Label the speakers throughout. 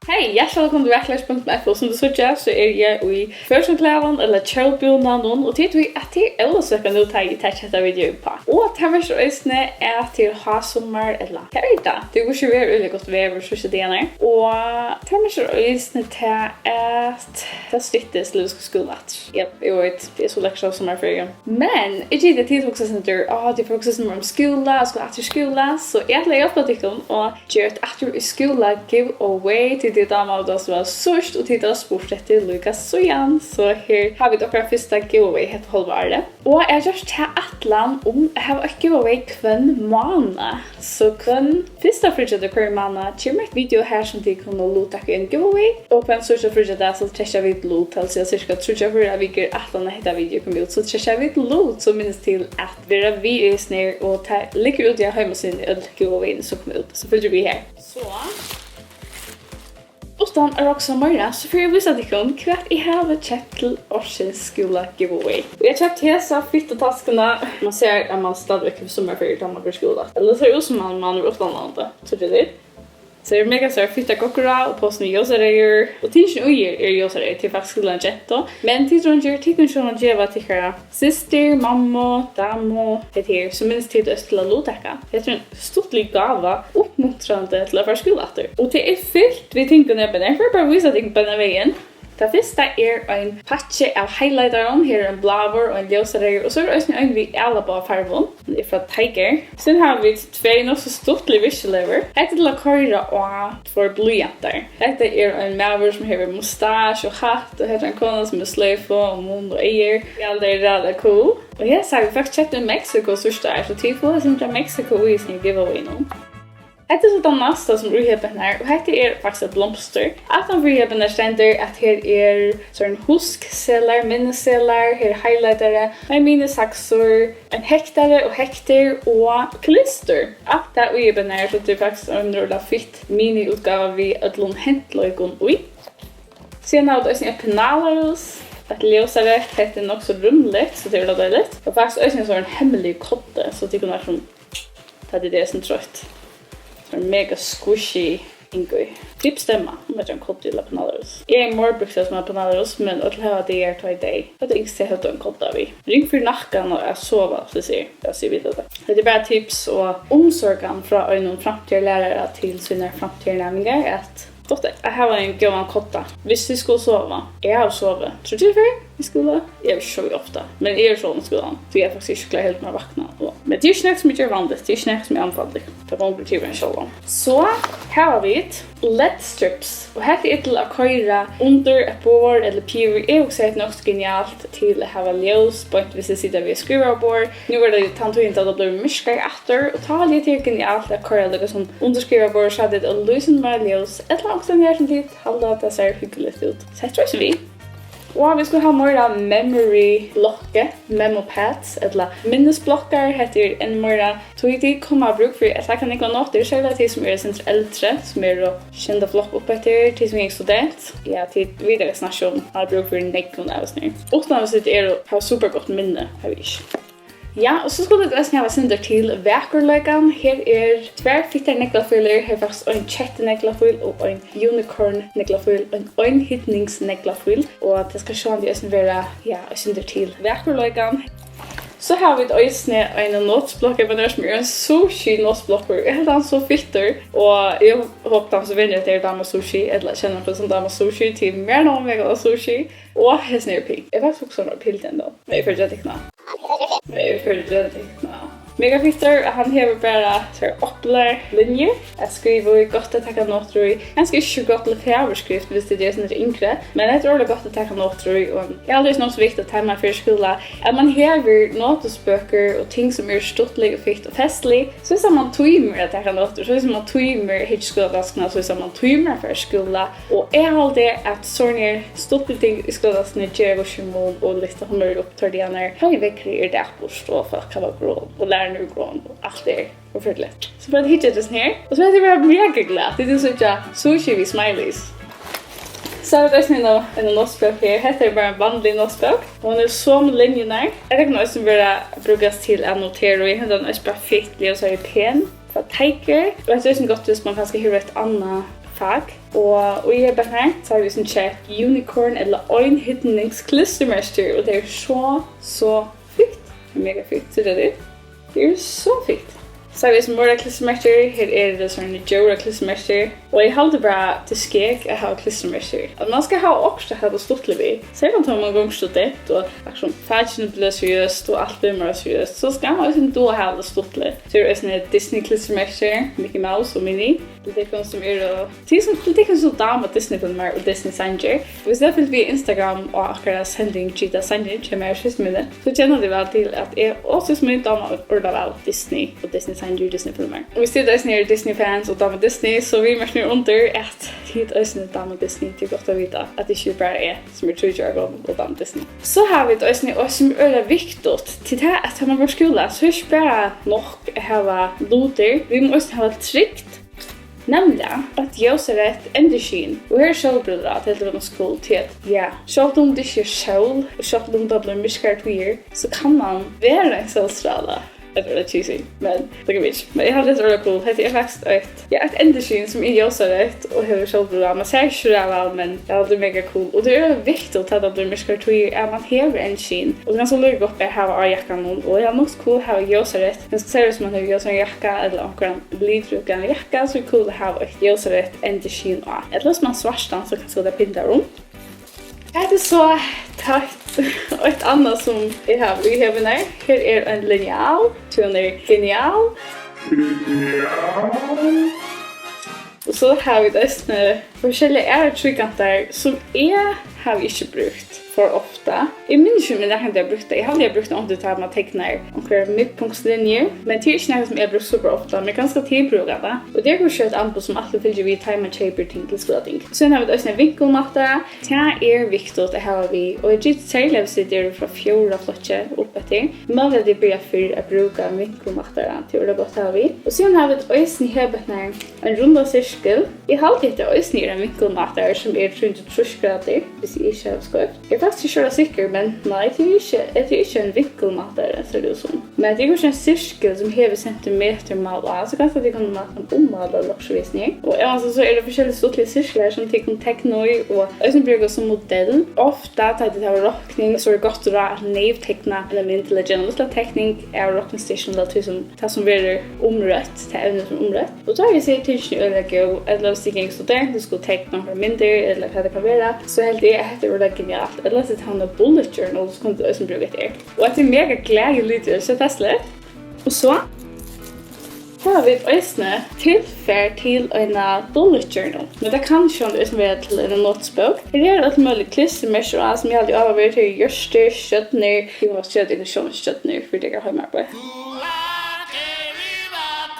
Speaker 1: Hej, hjärtligt välkommen till VAKURLEIKI.FO. Som du såg så är jag i förskolan eller kjølbjonen och tittar vi att det är älvsöka nu tar jag detta video på. Och det här så ösne är till ha-sommar eller härda. Det går ju väldigt gott väder så det är. Och det här så ösne till att det stittas Ljóskodat. Jag vet, det är så läckert sommarferien. Men inte det tid också center. Det får också som om skola, ska att skola så jag lägger upp det och gör ett Aftur i skola give away till det damer och som var sørst och tittade sport efter Lukas så igen. Så här har vi dock första giveaway helt halvåret. Och jag just här atlan om jag har ett giveaway kvann månad. Så kvann första friget kvar månad kommer ett video här som de kan låta en giveaway. Och på en sorts friget där så träffar vi ett lot alltså cirka 34 veckor atlan heter video kommer ut så träffar vi ett lot så minst till att vi är snär och ta lägger ut jag hemma sin giveaway som kommer ut. Så följer vi här. Så utan är också Maður, så får jag visa dig kvart I har köpt till årsens skola giveaway. Jag har köpt hesa fittar-taskarna. Man ser att man stadigväck i sommarferie till man skola. Eller så ser det ut som man är utlandande. Så det är det. Så det är mega så här fittar-kockora och posten Ljósareyð. Och tidsen är Ljósareyð till faktiskt skolan Ketta. Men tidsen som geva till era syster, mamma, damo, hektir. Så minst tid öst till att låtäcka. Jag tror en stortlig gava uppmuntrande till att vara skolater. Och det är fyllt vid tinkonäbben. Jag får bara visa ting på den här vägen. Det första är en patche av highlightarar, här är en blåbär och en Ljósareyð och så är det också en vid ælaboðafarvur. Det är från Tiger. Sen har vi två också stortlig Viskileður. Hektir till att köra och två blyantar. Detta är en Maður som har mustasch och hatt och heter en kona som är slöjfå och mun och eier. Det är rätt cool. Och här ser vi faktiskt köpt en Mexiko sörsta så tillfället som är Mexiko i sin giveaway nu. Hetta er sådant nästa som urheben här och hetta är faktiskt ett blomster. Att han urheben är ständer att här är sån huskseðlar, minnisseðlar, här highlightara, minnisseðlum, en hektari och hektir och klister. Att det urheben är så det är faktiskt en röda fitt mini-utgave vid ödlun hentlaukun ui. Sen har vi också en Pennalarhúsi. Att Ljósareyð heter nog så rumligt så det är dåligt. Och faktiskt också en sån hemmiligur koddi så det kunde vara som det som trött. Mega squishy ingui. Typ stämma om jag koddi eller Pennalarhúsi. Jag är mer bruksad som Pennalarhúsi men att ha det är två dag. Det är inte helt en kodda vi. Ring för nackan och jag sova så ser jag ser vidare. Det är bara tips och omsorgan från en framtida lärare till sina framtida lärlingar att dotter, jag har en gammal kotta. Hvis vi skulle sova, jag har sovet. Tror du det? I skolan? Jag sover ofta. Men jag är så i skolan. Så jag faktiskt inte klarar helt med att vakna. Men det är snack som inte är vanligt. Det är snack som är anfalligt. Det var inte en själv. Så här har vi ett LED-strips. Och här är till att köra under ett bord eller piver. Är också ett något genialt till att ha ljus. På inte vi sitter vid ett skrivarbord. Nu är det tantoint att det blir mycket i Aftur. Och ta lite genialt att köra lite som under skrivarbord. Så hade det en lysen med ljus. Ett också en här som tid. Halda att det ser hyggligt ut. Så här tror vi. Och vi ska ha några memory-blocker, MemoPads, eller minnesblockar heter en några tog komma bruk för att jag kan inte något det är själva till som är centrum äldre som är kända flock upp efter till som är student. Ja, till vidare snation har bruk för neglon av snö. Och när vi sitter är har supergott minne har vi. Ja, och så skulle det nästan vara synder till VAKURLEIKI. Här är Tvär fittar neglafílir, här faktiskt en neglafíl och en unicorn neglafíl och en Einhyrningsneglafíl. Och det ska se om det är synder till VAKURLEIKI. Så har vi också en Notesbók som är en sushi Notesbók. Jag har den så fittar och jag hoppas att så vinner det dama sushi eller känner på som dama sushi till mer någon vega sushi och häsner pig. Jag var också några pill ändå. Men jag försöker teckna. Mega fittar, han har bara så upplar linjer. Jag skriver gott att ta noter i. Ganska inte gott att överskrift hvis det är sånt inkre. Men det är roligt gott att ta noter i. Det är aldrig något så viktigt att hemma för skola. Att man har notesböcker och ting som är stortlig och fitt och festlig. Så är man timer att ta noter. Så är man timer hit skoladaskarna. Så är man timer för skola. Och är alltid att sådana stortliga ting i skoladaskarna ger oss imon och lite humör upp till det när han är väckre i dagpost och folk kan vara grå och lära nu grå och allt det är förfärligt. Så för att hitta det här och så är det bara mega glad. Det är så att sushi vid smileys. Så är det en Notesbók här. Hetta är bara en vanlig Notesbók. Hon är så med linjerna. Jag räknar också bara brukas till att notera och jag har bara fitt och så är det pen. För Tiger. Och jag tror det är gott hvis man kanske hör ett annat fag. Og I er bare så har vi sånn kjekt unicorn eller Einhyrnings Klisturmerki, og det er så fikt. Mega fikt, så det er så fikt. Så har vi som våra Klisturmerki, her det sånn Djóra Klisturmerki, og jeg halder bara til skek å ha Klisturmerki. At man skal ha også ha det stortlig vi. Så man tar man gong student, og liksom fagene blir seriøst, og alt blir mer seriøst, så skal man også då ha det stortlig. Så det sånn Disney Klisturmerki, Mickey Mouse og Minnie. Det er som det som dama Disney-filmer og Disney-sanger. Hvis det fyllt vi Instagram og akkurat sending Gita sanger til meg og skjøstminne, så kjenner de vel til at jeg også som min dama ordet vel Disney og Disney-sanger og Disney-filmer. Og hvis det er Disney-fans og dama Disney, så vi merker under at det er dama Disney til godt å vite at det ikke bare er som 20 år gammel og dama Disney. Så har vi det som viktig til det at man går skola, så er det ikke bare nok å ha loter, vi må også ha trygt. Nemlig at Ljósareyð endurskinn og her sjálfbrødra til det var skål til at ja, sjálft om det ikke er sjål og sjálft om det blir myskart tvier, så kan man være en solstråle. Det er cheesy, men det kan vi ikke. Men jeg har litt veldig cool. Det er faktisk et endurskinn som Ljósareyð og her sjálfbrødra. Man ser ikke det vel, men det er mega cool. Og det er viktig at det blir myskart tvier at man hever en skinn. Og det kan så lykke godt å ha av jakkan og det er nok cool å ha Ljósareyð. Men skal se ut som man har Ljósareyð jakka eller akkurat blidrukken jakka, så er det cool å ha Ljósareyð endurskinn av. Eller som man svarstan, så kan det pinta om. Det er så tøtt. Og et annet som jeg har her. Her en lineal. Den er genial. Og så har vi dessne forskjellige trykkanter som jeg har ikke brukt for ofta. Jeg minns ikke om jeg har brukt det. Jeg har brukt det om det til at man tegner omkring midtpunktslinjer, men det er ikke noe som jeg har brukt super ofta, men jeg kan skal tilbruke det. Og det er kanskje et annet som alltid fyller vi time and shaper ting til skolating. Så har vi også en vinkelmatte. Det er viktig at ha vi, og jeg gitt særlig hvis det er fra 4 flotje opp etter. Men det er bare for å bruke vinkelmatte til å godt ha vi. Og så har vi et øysen i høybøtner, en runda sirkel. Jeg har alltid et øysen i en vinkelmatte som er 330 grader, hvis jeg ikke har skøpt. Jeg er faktisk ikke sikker, men nei, det er ikke en vinkelmatte, ser det ut som. Men det er kanskje en sirkel som hever centimeter mal av, så kanskje de kan ommale loksvisning. Og så er det forskjellige stortlige sirkler som de kan tekne i, og jeg bruker som modell. Ofte tar de til råkning, så er det godt å ha nevtekna element eller generell tekning av råkningsstation, det som blir omrødt, det evne som omrødt. Og da har jeg sett til å gå, eller hvis det ikke er student, du skulle tekne noen mindre, eller hva det kan være, så helt det er det genialt. Eller så tar han en bullet journal, så kan du også bruke det. Og det er mega glædelig lyd, så test litt. Og så har vi et øyne tilfær til en bullet journal. Men det kan ikke være til en Notesbók. Det er alt mulig Klisturmerki som jeg hadde avhørt til gjørster, skjøttner. Jeg må skjøtte inn i skjøttner, for det er hjemme på.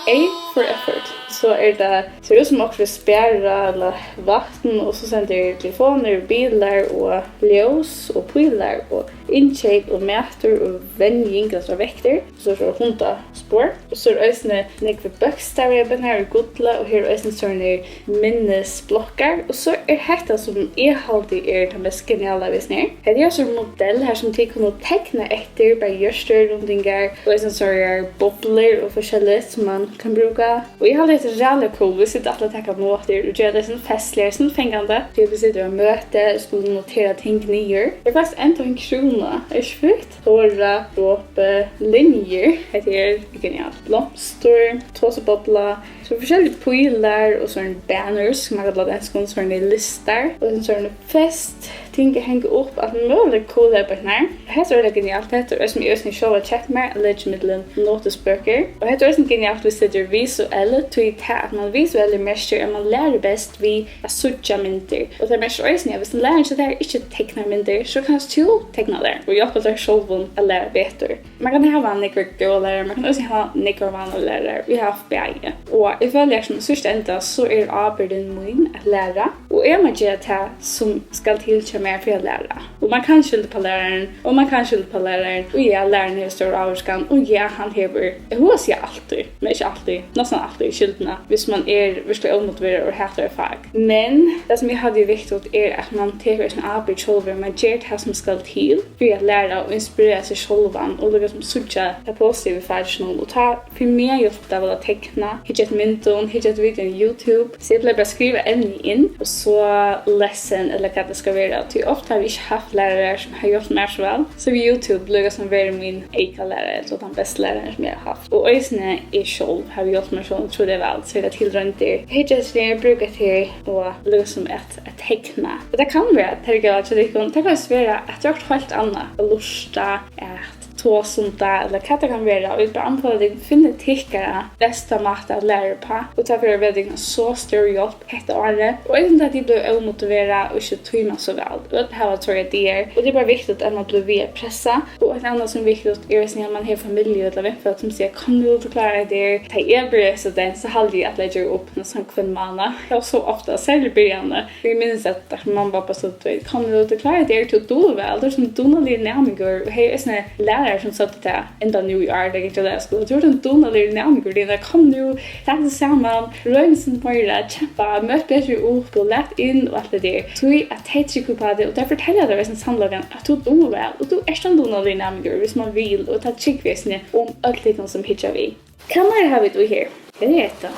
Speaker 1: A for effort. Så det ser ut som också spärra eller vatten och så sender telefoner, bilar och ljus och prylar och inköp och mäter och vändning alltså vekter. Så är det hundar spår. Och så är det också några bokstäver här i gudla och här är också såna minnesblockar. Och så är hektar som är alltid det mest geniala visningar. Det är också en modell här som kan teckna efter bara görstor rundingar och såna bubblor och forskjelligt som man kan bruka. Och jag har lite rally cool, vi sitter alla tacka noter och gör det som festligare, som fängande. Vi sitter och möter, skulle notera ting nyer. Det är faktiskt en krona, är inte fult. Håra, dråpe, linjer, det är genialt. Blomster, tåsebubbla, så forskjellige pilar och sådana banners som man kan lade en sådana listar. Och en sådana fest, ting att hänga upp, att man är cool här på den här. Det är genialt, det är som jag också själva checkat med, legemiddelen Notesböcker. Och det är också genialt hvis det är visuellt, till att man visuellt mäster, man lär bäst vid att sucha mynter. Och det är mest också, hvis man lär sig att det inte tecknar mynter, så kan du teckna det. Och jag kan själv att lära bättre. Man kan ha en nekrolärare, man kan också ha nekrovanlärare. Vi har haft bägge. Och I följer som sist ända så är arbetet min att lära. Och är man gör det som ska tillköra mer för att lära. Och man kan skylda på läraren, och man kan skylda på läraren. Och ja, läraren har stor avskan. Och ja, han hever, hos jag alltid, men inte alltid, nästan alltid skyldna. Hvis man verkligen omotiverad och hatar fag. Men det som jag hade viktigt är att man tar sin arbete själv, man gör det som ska till för att lära och inspirera sig själva. Och det som sucha det positiva färgen och ta för mig just det att teckna, hitta ett myndon, hittar videon på YouTube. Så jag blir bara skriva ämne in och så lesson eller vad det ska vara. Ty ofta har vi inte haft lärare som har gjort mer så väl. Så vid YouTube blir som vara min egen lärare, så den bästa läraren som jag har haft. Och ösne är själv har vi gjort mer så, tror det väl. Så det är tillrönt det. Hittar det brukar till och liksom ett teckna. Och det kan vara att det kan vara att det är helt annat. Att lusta, att tåsunda eller vad det kan vara. Och vi bara anpassar dig finna tickare bästa mat att lära på. Och därför är det så stor hjälp ett år. Och jag inte att de blir omotiverade och inte trymmar så väl. Och det här var tror jag det är. Och det är bara viktigt att man blir via pressa. Och ett annat som är viktigt är att man har familj eller vänner som säger kom du att klara det. Ta börjar så den så halvt jag att lägga upp någon sån kvinnmanna. Jag så ofta särskilt börjande. Jag minns att man var på så att kom du att klara det till då väl. Det är som donalig närmigur. Och här är såna lärare som satt det ända nu i år det gick till det skolan. Det var en donalig närmigur det kom nu tack samman. Rönsen på det kämpa möt bättre upp och lätt in och allt det där. Så att heter på det och därför fortäljer det sen sandlagen att du då väl och du är en donalig närmigur hvis man vill och ta checkväsne om allt det som hittar vi. Kan man ha det här? Det är det.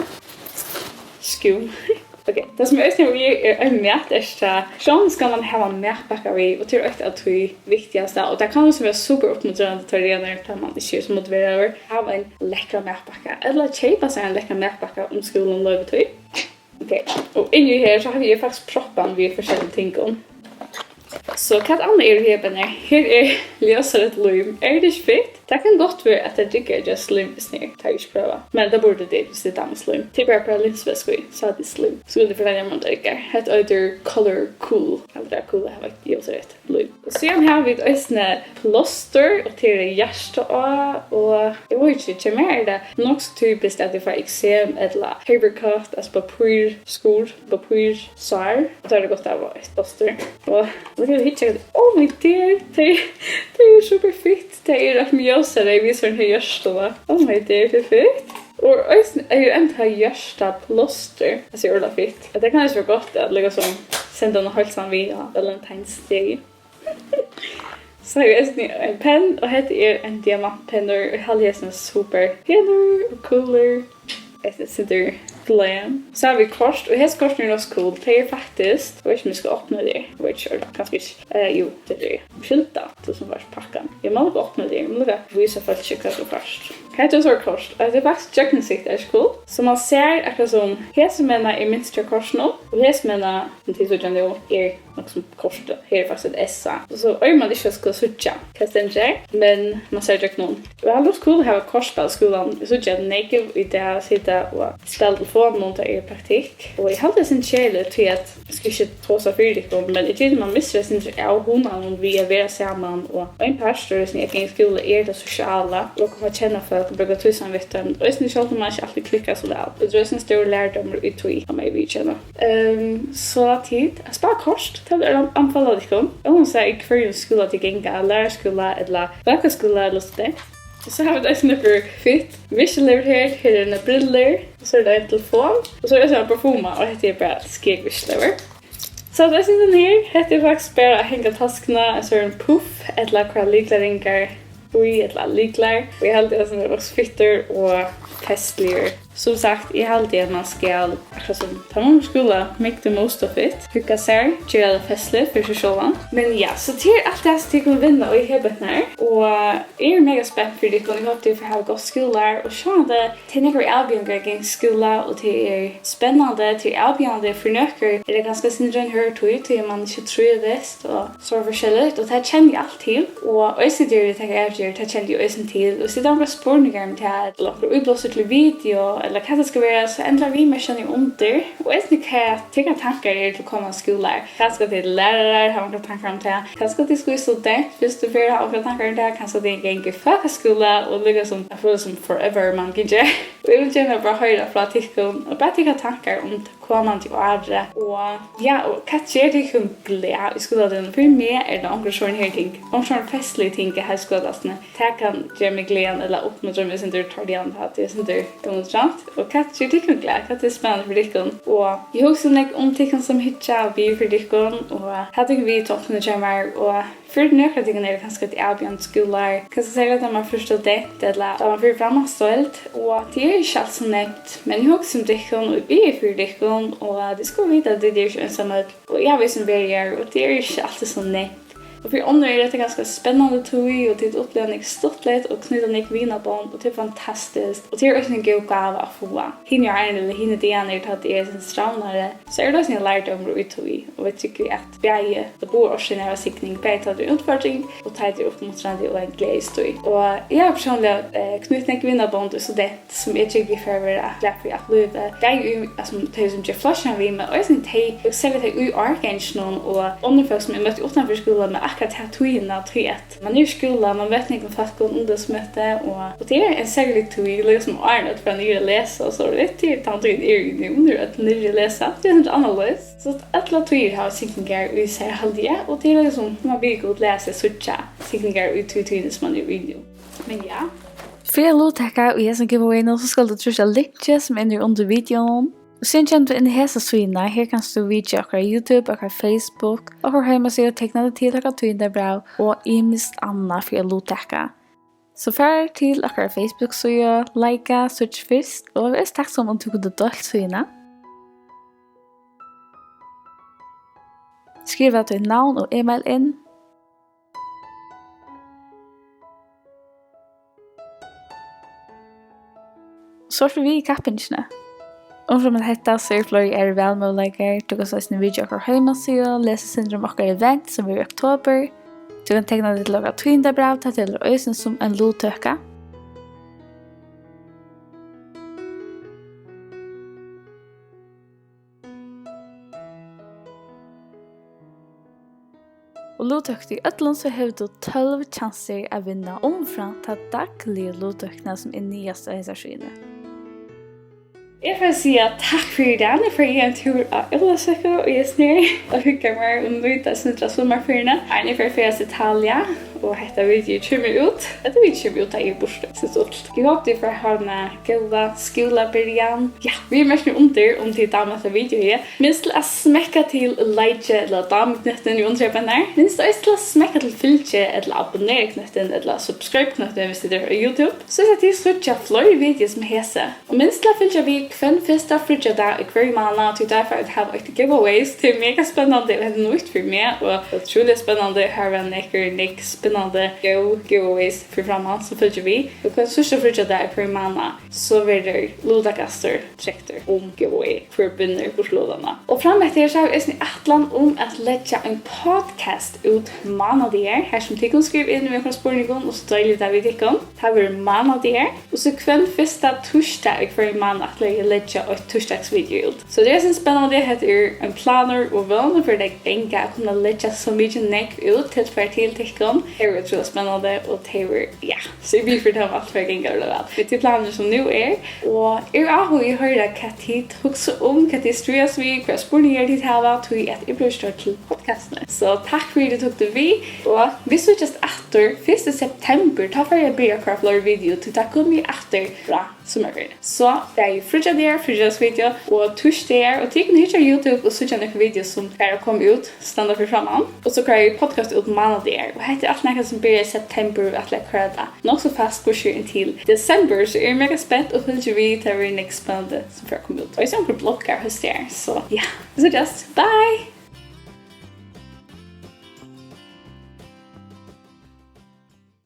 Speaker 1: Skum. Okej, det som jag är en mätärsta. Sean ska man ha en mätbacka vid och till att det är viktigaste. Och det kan också vara super uppmuntrande att ta reda när man inte är så motiverad över. Ha en läckra mätbacka. Eller köpa sig en läckra mätbacka om skolan löper till. Okej, och inne här så har vi faktiskt proppan vid försäljning ting. Så vad annat är det här bänner? Här är Ljósareyð lym. Är det fett? Det kan gott vara att det dricker just slim snär. Det har jag inte prövat. Men det borde det just det med slim. Typ bara på linsväskor så att det slim. Så det förtälja om det dricker. Det är color cool. Det är cool att ha Ljósareyð lym. Sen har vi ett ösne plåster och till det hjärsta och jag vet inte vad mer är det. Men också typiskt att det får eksem eller papercut, alltså papyrskor, papyrsar. Och då är det gott att vara ett plåster. Och jag hittade oh my dear, det är superfett. Det är att Ljósareyð visar den här hjärsta. Oh my dear, det är fett. Och är ju inte hjärsta plåster. Alltså jag är det fett. Det kan ju vara gott att lägga som sända en hälsan via Valentine's Day. Så har jag en penn och det är en diamantpennor och halvhästen super pennor och cooler. Det sitter glam. Så har vi kors och här korsen är också cool. Det är faktiskt, jag vet inte om vi ska öppna det. Jag vet inte, kanske inte. Jo, det är skylta som var packan. Jag måste öppna det. Jag måste visa för att checka så först. Här är så kors. Det är faktiskt jättenysikt, är cool. Så man ser akkurat som här som är minst korsen och här som är något som korsar. Här är faktiskt ett essa. Så om man inte ska switcha. Kastenjer. Men man ser det någon. Det är alldeles cool att ha korsspel i skolan. Jag såg att naked i det sitta och ställa telefonmonter i praktik. Och jag hade sin kärle till att jag ska inte tåsa för men jag tycker man missar sin av honan vi är vara samman och en pastor som jag kan skola är det sociala och kommer känna för att bruka tusen vettan. Och sen så att man inte alltid klickar så där. Det är en stor lärdom i två om jag vill känna. Så tid att spara kost. Det är anfallade kom. Och hon säger kvar skola till gänga lärarskola eller vakaskola eller så där. Så har vi det som är för fit. Viskileður här är en briller. Så är det en telefon. Och så är det en parfuma och det är bara skeg Viskileður. Så det är den här. Det är faktiskt bara att hänga taskarna. Så är det en puff. Ett lakra liklaringar. Och ett liklar. Och jag har alltid som är också fittar och festligare. Som sagt, jag har alltid att man ska akkurat som ta någon skola make the most of it. Hukka sig, göra det festligt för sig själva. Men ja, så till allt det här så tycker jag vinna och jag har bett när. Och jag är mega spänd för det. Och jag hoppas att jag får ha gått skola. Och så det till några albjörningar i skola. Och det är spännande till albjörningar för nöker. Det är ganska syndren hörtøy till man inte tror det. Och så forskjelligt. Och det känner jag alltid. Och jag sitter det här avgör. Det känner jag också till. Och så det är några spårningar med det här. Eller utblåser till video. Eller vad det ska vara så ändrar vi med känner under. Och jag tycker tankar är till kommande skolar. Kanske till lärare har några tankar om det. Kanske till student just det för att ha tankar om det. Kanske till en folkhögskola och ligga som jag får som forever man kan göra. Och jag vill gärna bara höra från artikeln och bara tycka tankar om kommande året. Och ja, och kanske är det en glädje i skolan. För mig är det några sådana här ting. Om sådana festliga ting i här skolan. Det kan göra mig glädjen eller uppmuntra mig sin tur tar det an att det är sin tur demonstrant. och kanske tycker jag glad att det är spännande för dickon. Och jag också om dickon som hittar vi för dickon och hade vi toppen jamar och för några dickon är ganska till Albion skolar. Kan jag säga att man förstår det eller man för framåt stolt och det är ju allt så nätt. Men jag också dickon och vi är för dickon och det ska vita att det är ju en samma och jag vet som vi och det är ju alltid så nätt. Och för andra är det ganska spännande tog och det upplever en stortlet och knyta en vinnarband och det är fantastiskt. Och det är också en god gåva att få. Hinner jag en eller hinner det ena att det är sin stravnare så är det också en lärdom och uttog. Och jag tycker att bäge det bor också nära siktning bäge att det är utfördning och tar det upp mot strandet och en glädstog. Och jag har personligen knyta en vinnarband och så det som jag tycker för att lära att leva. Det är ju alltså det som jag flashar vi med och jag syns jag ser det i arkangen och andra folk som jag mötte utanför skolan med akkurat tatuina träet. Man är i skolan, man vet inte om fast går under smöte och det är en särskild tui liksom Arnold från nya läsa så det är tant i under att nya läsa. Det är inte annorlunda. Så att alla tuir har signingar i sig halvdiga och det är liksom man vill gå och läsa sucha signingar ut till som man är video. Men ja.
Speaker 2: För att låta och jag som giveaway nu så ska du trycka länken som är under videon. Och sen känner du in i hela syna, här kan du vidja akkurat YouTube, akkurat Facebook, akkurat hemmasida och tecknade till akkurat Twitter bra och imist anna för att låta. Så fär till akkurat Facebook så jag likea, search först och jag är tacksam om du kunde dölt syna. Skriv att du namn och e-mail in. Så får vi i kappingene. Om från detta så är fler välmöjligheter. Du kan se en video på hemsidan, läsa syndrom och event som är i oktober. Du kan teckna ditt laga Twitter-brev till ösen som en lodtöka. Och lodtökt i Ötland så har du 12 chanser att vinna omframt att dagliga lodtökna som är nyast av dessa skyene.
Speaker 1: Jag får säga tack för idag. Nu får jag en tur av Ölasöka och jag snör och hugga mig om vita snuttra sommarfyrna. Här är för färs Italia och detta video kommer ut. Detta video kommer ut här i Borsdag. Så stort. Jag hoppas du får ha en goda skolabörjan. Ja, vi är mest under om till damerna video här. Minst att smäcka till like eller damknöten i undersöpen här. Minst att smäcka till fylke eller abonnera-knöten eller subscribe-knöten hvis det är på YouTube. Så att det är fler videos med hese. Och minst att fylke vi kvann första fridag där i kvar månad till därför att ha ett giveaways till mega spännande det är nytt för mig och otroligt spännande här var neck spännande giveaways för framåt så följer vi och kan första fridag där i månad så blir det lodagaster traktor om giveaway för binner på slådarna och framåt det så är det attlan om att lägga en podcast ut månad där här som tycker skriv in med spårningen och så delar det vi tycker här var månad där och så kvann första torsdag i kvar månad lägga ett torsdagsvideo ut. Så det är så spännande att det är en planer och vana för dig enka att kunna lägga så mycket neck ut till för tilltäckon. Det är så spännande och det är ja, så vi får ta allt för enka eller väl. Det är planer som nu är och jag hörde Kattit också om Kattit strös vi kvar spårningar till hela tog att jag blir till podcasten. Så tack för att du tog det vi och vi så just Aftur 1 september ta för jag börja kvar fler video till tack om vi Aftur bra sommarfärd. Så det är ju fridags video och torsdagar och tycker ni hittar YouTube och så känner video som kan komma ut standard för framan och så kan jag podcast ut månader och heter allt något som börjar i september att lägga det. Nog så fast går ju till december så är det mega spänt och följer vi till next spännande som får komma ut. Och jag ser en bloggar hos där så ja. Så just bye.